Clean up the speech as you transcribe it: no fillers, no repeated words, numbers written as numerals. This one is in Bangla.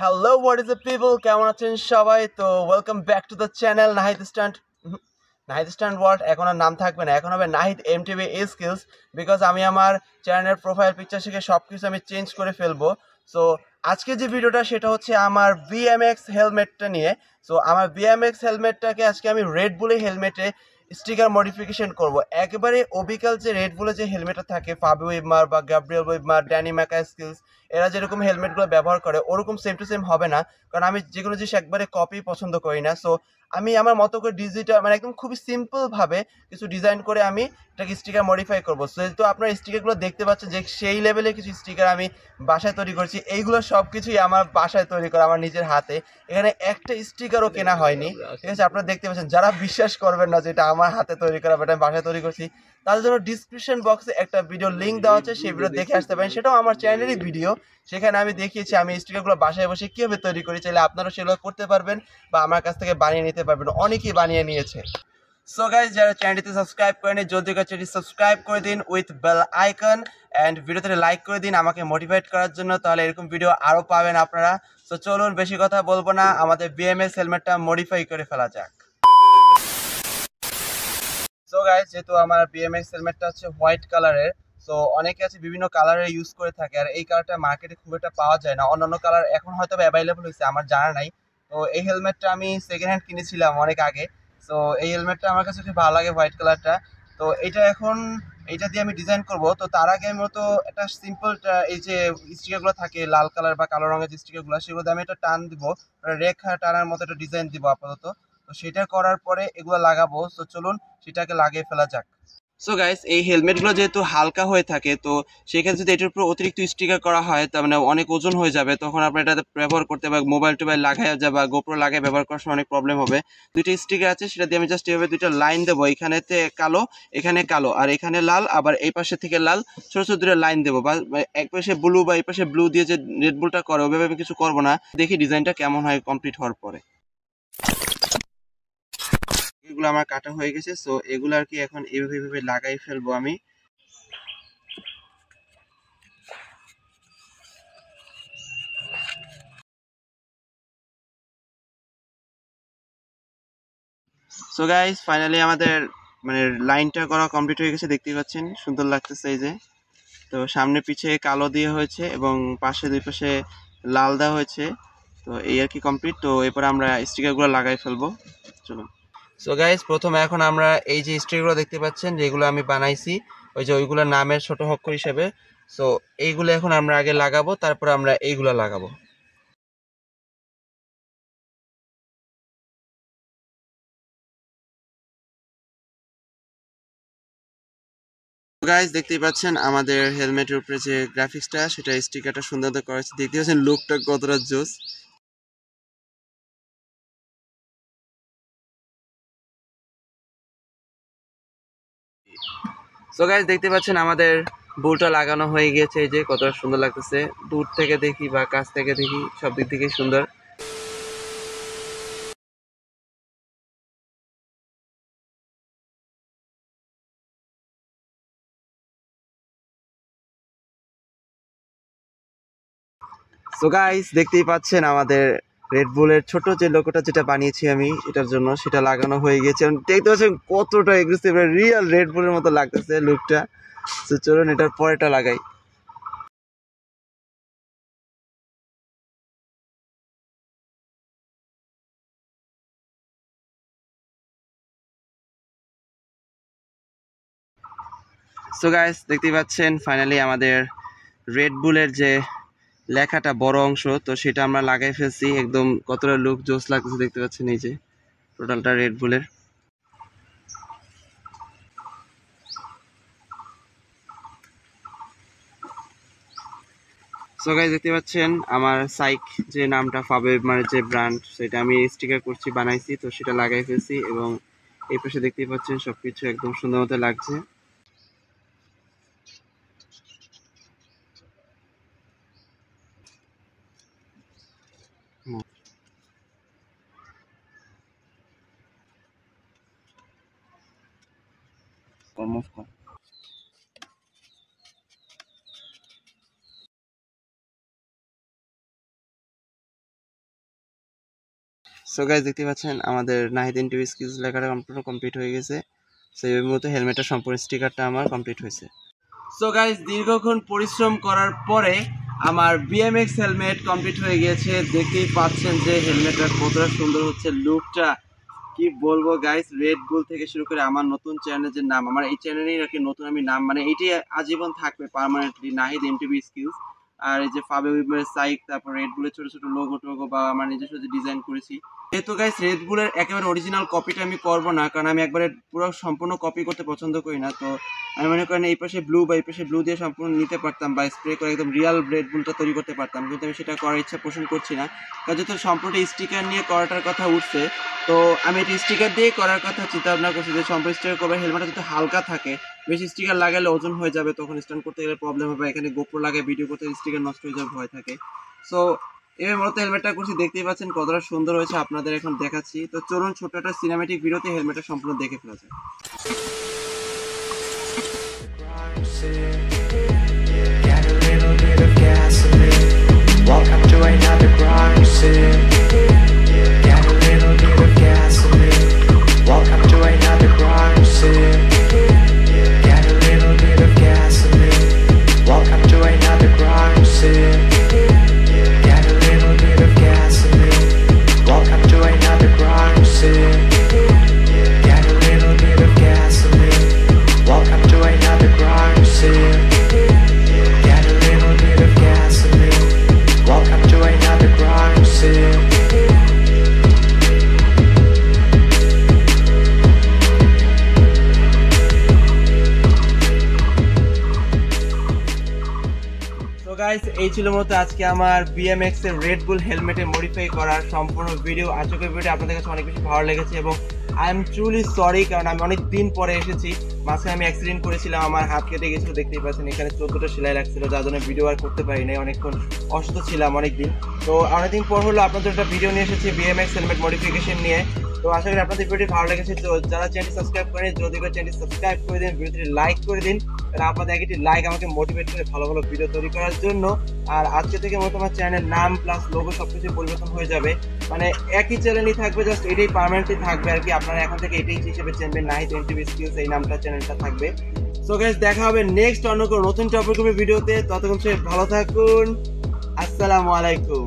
Hello what is the people, কেমন আছেন সবাই? তো welcome back to the channel Nahid stand world. এখন আর নাম থাকবে না, এখন হবে নাহিদ এমটিভি স্কিলস। বিকজ আমি আমার চ্যানেলের প্রোফাইল পিকচার থেকে সব কিছু আমি চেঞ্জ করে ফেলবো। সো আজকে যে ভিডিওটা সেটা হচ্ছে আমার বিএমএক্স হেলমেটটা নিয়ে। সো আমার বিএমএক্স হেলমেটটাকে আজকে আমি রেড বুলের হেলমেটে স্টিকার মডিফিকেশন করব। একেবারে অবিকাল যে রেড বুলের যে হেলমেটটা থাকে, ফাবি উইমার বা গ্যাব্রিয়েল উইমার, ড্যানি ম্যাকা স্কিলস, এরা যেরকম হেলমেটগুলো ব্যবহার করে ওরকম সেম টু সেম হবে না। কারণ আমি যে কোনো জিনিস একবারে কপি পছন্দ করি না। সো আমি আমার মতো করে ডিজিটাল মানে একদম খুবই সিম্পলভাবে কিছু ডিজাইন করে আমি এটাকে স্টিকার মডিফাই করবো। সো যেহেতু আপনার স্টিকারগুলো দেখতে পাচ্ছেন যে সেই লেভেলের কিছু স্টিকার আমি বাসায় তৈরি করছি, এইগুলো সব কিছুই আমার বাসায় তৈরি করা, আমার নিজের হাতে। এখানে একটা স্টিকারও কেনা হয়নি, ঠিক আছে? আপনারা দেখতে পাচ্ছেন, যারা বিশ্বাস করবেন না যে এটা আমার হাতে তৈরি করা বা এটা আমি বাসায় তৈরি করছি, তাদের জন্য ডিসক্রিপশন বক্সে একটা ভিডিও লিঙ্ক দেওয়া আছে, সেই ভিডিও দেখে আসতে পারেন। সেটাও আমার চ্যানেলেরই ভিডিও। সেখানে আমি দেখিয়েছি আমি স্টিকারগুলো বাসায় বসে কীভাবে তৈরি করি। চাইলে আপনারাও সেগুলো করতে পারবেন বা আমার কাছ থেকে বানিয়ে নিতে পারবেন, অনেকেই বানিয়ে নিয়েছে। সো গাইজ, যারা চ্যানেলটিতে সাবস্ক্রাইব করেনি, জলদি করে চ্যানেলটি সাবস্ক্রাইব করে দিন উইথ বেল আইকন, অ্যান্ড ভিডিওতে লাইক করে দিন আমাকে মোটিভেট করার জন্য, তাহলে এরকম ভিডিও আরও পাবেন আপনারা। সো চলুন, বেশি কথা বলবো না, আমাদের বিএমএস হেলমেটটা মডিফাই করে ফেলা যাক। সো গাইজ, যেহেতু আমার বিএমএক্স হেলমেটটা হচ্ছে হোয়াইট কালারের, সো অনেকে আছে বিভিন্ন কালারে ইউজ করে থাকে, আর এই কালারটা মার্কেটে খুব একটা পাওয়া যায় না। অন্যান্য কালার এখন হয়তো অ্যাভেলেবল হয়েছে, আমার জানা নাই। তো এই হেলমেটটা আমি সেকেন্ড হ্যান্ড কিনেছিলাম অনেক আগে। সো এই হেলমেটটা আমার কাছে খুব ভালো লাগে, হোয়াইট কালারটা। তো এটা এখন এইটা দিয়ে আমি ডিজাইন করব। তো তার আগে আমি মতো একটা সিম্পল, এই যে স্টিকারগুলো থাকে লাল কালার বা কালো রঙের যে স্টিকারগুলো, সেগুলো দিয়ে আমি একটা টান দিব, রেখা টানার মতো একটা ডিজাইন দিব আপাতত। তো সেটা করার পরে এগুলো লাগাবো। তো চলুন সেটাকে লাগিয়ে ফেলা যাক। সো গাইস, এই হেলমেটগুলো যেহেতু হালকা হয়ে থাকে, তো সেক্ষেত্রে যদি এটার উপর অতিরিক্ত স্টিকার করা হয়, তার মানে অনেক ওজন হয়ে যাবে, তখন আপনার এটা ব্যবহার করতে বা মোবাইল টোবাইল লাগাই যাবে বা গোপ্রো লাগাই ব্যবহার করার সময় অনেক প্রবলেম হবে। দুইটা স্টিকার আছে, সেটা দিয়ে আমি জাস্ট এভাবে দুইটা লাইন দেবো, এখানেতে কালো, এখানে কালো, আর এখানে লাল, আবার এই পাশে থেকে লাল, ছোট ছোট দুটো লাইন দেবো। বা এক পাশে ব্লু বা এই পাশে ব্লু দিয়ে যে রেড বুলটা করে, ওইভাবে আমি কিছু করবো না। দেখি ডিজাইনটা কেমন হয় কমপ্লিট হওয়ার পরে। এগুলো আমার কাটা হয়ে গেছে। সো এগুলো আর কি এখন এইভাবে এইভাবে লাগাই ফেলবো আমি। সো গাইস, ফাইনালি আমাদের মানে লাইনটা করা কমপ্লিট হয়ে গেছে, দেখতেই পাচ্ছেন সুন্দর লাগতেছে। এই যে, তো সামনে পিছে কালো দিয়ে হয়েছে এবং পাশে দুই পাশে লাল দেওয়া হয়েছে। তো এই আর কি কমপ্লিট। তো এরপর আমরা স্টিকারগুলো লাগাই ফেলবো, চলুন। সো গাইস, প্রথমে এখন আমরা এই যে স্টিকারগুলো দেখতে পাচ্ছেন যেগুলো আমি বানাইছি, ওই যে ওইগুলোর নামের ছোট অক্ষর হিসেবে। সো এইগুলো এখন আমরা আগে লাগাবো, তারপর আমরা এইগুলো লাগাবো। গাইস, দেখতেই পাচ্ছেন আমাদের হেলমেটের উপরে যে গ্রাফিক্সটা, সেটা স্টিকারটা সুন্দর করা হয়েছে। দেখতে পাচ্ছেন লুকটা কতটা জোস। সো গাইস, দেখতে পাচ্ছেন আমাদের বুলটা লাগানো হয়ে গেছে। এই যে কতটা সুন্দর লাগতেছে, দূর থেকে দেখি বা কাছ থেকে দেখি, সব দিক থেকে সুন্দর। সো গাইস, দেখতেই পাচ্ছেন আমাদের রেড বুলের ছোট যে লোগোটা যেটা বানিয়েছি আমি এটার জন্য, সেটা লাগানো হয়ে গেছে। দেখতে পাচ্ছেন কতটা এগ্রেসিভ, রিয়েল রেড বুলের মতো লাগতেছে লুকটা। তো চলুন এটার পরেটা লাগাই। সো গাইস, দেখতেই পাচ্ছেন ফাইনালি আমাদের রেড বুলের যে লেখাটা বড় অংশ, তো সেটা আমরা লাগাই ফেলছি। একদম কতটা লুক জোস লাগতেছে, দেখতে পাচ্ছেন এই যে টোটালটা রেড বুলের। সো গাইস, দেখতে পাচ্ছেন আমার সাইক যে নামটা, ফাবে মানে যে ব্র্যান্ড, সেটা আমি স্টিকার করছি, বানাইছি, তো সেটা লাগাই ফেলছি। এবং এই পাশে দেখতেই পাচ্ছেন সবকিছু একদম সুন্দর মতো লাগছে। কর্ম সো গাইস দেখতে পাচ্ছেন আমাদের নাহিদ এমটিভি স্কিলস লেখাটা কমপ্লিট হয়ে গেছে। সো এই মুহূর্তে হেলমেটের সম্পূর্ণ স্টিকারটা আমার কমপ্লিট হয়েছে। সো গাইস দীর্ঘক্ষণ পরিশ্রম করার পরে আমার বিএমএক্স হেলমেট কমপ্লিট হয়ে গিয়েছে। দেখতেই পাচ্ছেন যে হেলমেটটা কতটা সুন্দর হচ্ছে, লুকটা কি বলবো গাইস। রেড বুল থেকে শুরু করে আমার নতুন চ্যানেলের যে নাম, আমার এই চ্যানেলেই নাকি নতুন আমি নাম, মানে এটি আজীবন থাকবে পার্মানেন্টলি, নাহিদ এমটিভি স্কিলস। আর এই যে ফাবে উইবের সাইক, তারপর রেড বুলের ছোট ছোট লোগো টোগো বা আমার নিজস্ব যে ডিজাইন করেছি। যেহেতু গাইস রেড বুলের একেবারে অরিজিনাল কপিটা আমি করবো না, কারণ আমি একবারে পুরো সম্পূর্ণ কপি করতে পছন্দ করি না। তো আমি মনে করেন এই পাশে ব্লু বা এই পাশে ব্লু দিয়ে সম্পূর্ণ নিতে পারতাম বা স্প্রে করে একদম রিয়াল রেড বুলটা তৈরি করতে পারতাম, কিন্তু আমি সেটা করার ইচ্ছা পোষণ করছি না। কারণ যেহেতু সম্পূর্ণ স্টিকার নিয়ে করাটার কথা উঠছে, তো আমি এটি স্টিকার দিয়ে করার কথা চিন্তা ভাবনা করছি যে সম্পূর্ণ স্টিকার করবে। হেলমেটটা যদি হালকা থাকে, বেশি স্টিকার লাগালে ওজন হয়ে যাবে, তখন স্ট্যান্ড করতে গেলে প্রবলেম হবে, এখানে গোপ্রো লাগায় ভিডিও করতে স্টিকার নষ্ট হয়ে যাওয়ার ভয় থাকে। সো এবার মূলত হেলমেটটা করছি, দেখতেই পাচ্ছেন কতটা সুন্দর হয়েছে, আপনাদের এখন দেখাচ্ছি। তো চলুন ছোট্ট একটা সিনেমেটিক ভিডিওতে হেলমেটটা সম্পূর্ণ দেখে ফেলা যায়। Got a little bit of gasoline. Welcome to another crime scene. Got a little bit of gasoline. Welcome to another crime scene. Got a little bit of gasoline. Welcome to another crime scene. Got a little bit of gasoline. Welcome to another crime scene. Got a little bit of gasoline. Welcome to another crime scene. Got a little bit of gasoline. Welcome to another crime scene. Guys এই ছিল মতো আজকে আমার বিএমএক্স এর রেড বুল হেলমেটে মডিফাই করার সম্পূর্ণ ভিডিও। আশা করি ভিডিও আপনাদের কাছে অনেক বেশি ভালো লেগেছে এবং আই এম ট্রুলি সরি, কারণ আমি অনেক দিন পরে এসেছি। মাঝে আমি অ্যাক্সিডেন্ট করেছিলাম, আমার হাত কেটে গেছিল, দেখতেই পাচ্ছেন এখানে 14টা সেলাই লাগছিল, যার জন্য ভিডিও আর করতে পারি নাই, অনেকক্ষণ অসুস্থ ছিলাম অনেকদিন। তো অনেকদিন পর হলো আপনাদের একটা ভিডিও নিয়ে এসেছি বিএমএক্স হেলমেট মডিফিকেশন নিয়ে। তো আশা করি আপনাদের ভিডিও ভালো লেগেছে। তো যারা চ্যানেলটি সাবস্ক্রাইব করেন, যদি করে চ্যানেলটি সাবস্ক্রাইব করে দিন, ভিডিওটি লাইক করে দিন, কারণ আপনাদের একটি লাইক আমাকে মোটিভেট করে ভালো ভালো ভিডিও তৈরি করার জন্য। আর আজকে থেকে মতো আমার চ্যানেলের নাম প্লাস লোগো সবকিছু পরিবর্তন হয়ে যাবে, মানে একই চ্যানেলই থাকবে, জাস্ট এটাই পার্মানেন্টলি থাকবে আর কি। আপনারা এখন থেকে এটাই হিসেবে চিনবেন, নাহিদ এমটিভি স্কিলস এই নামটা চ্যানেলটা থাকবে। সো গাইস দেখা হবে নেক্সট অন্য কোনো নতুন টপিকের ভিডিওতে, ততক্ষণ সে ভালো থাকুন। আসসালামু আলাইকুম।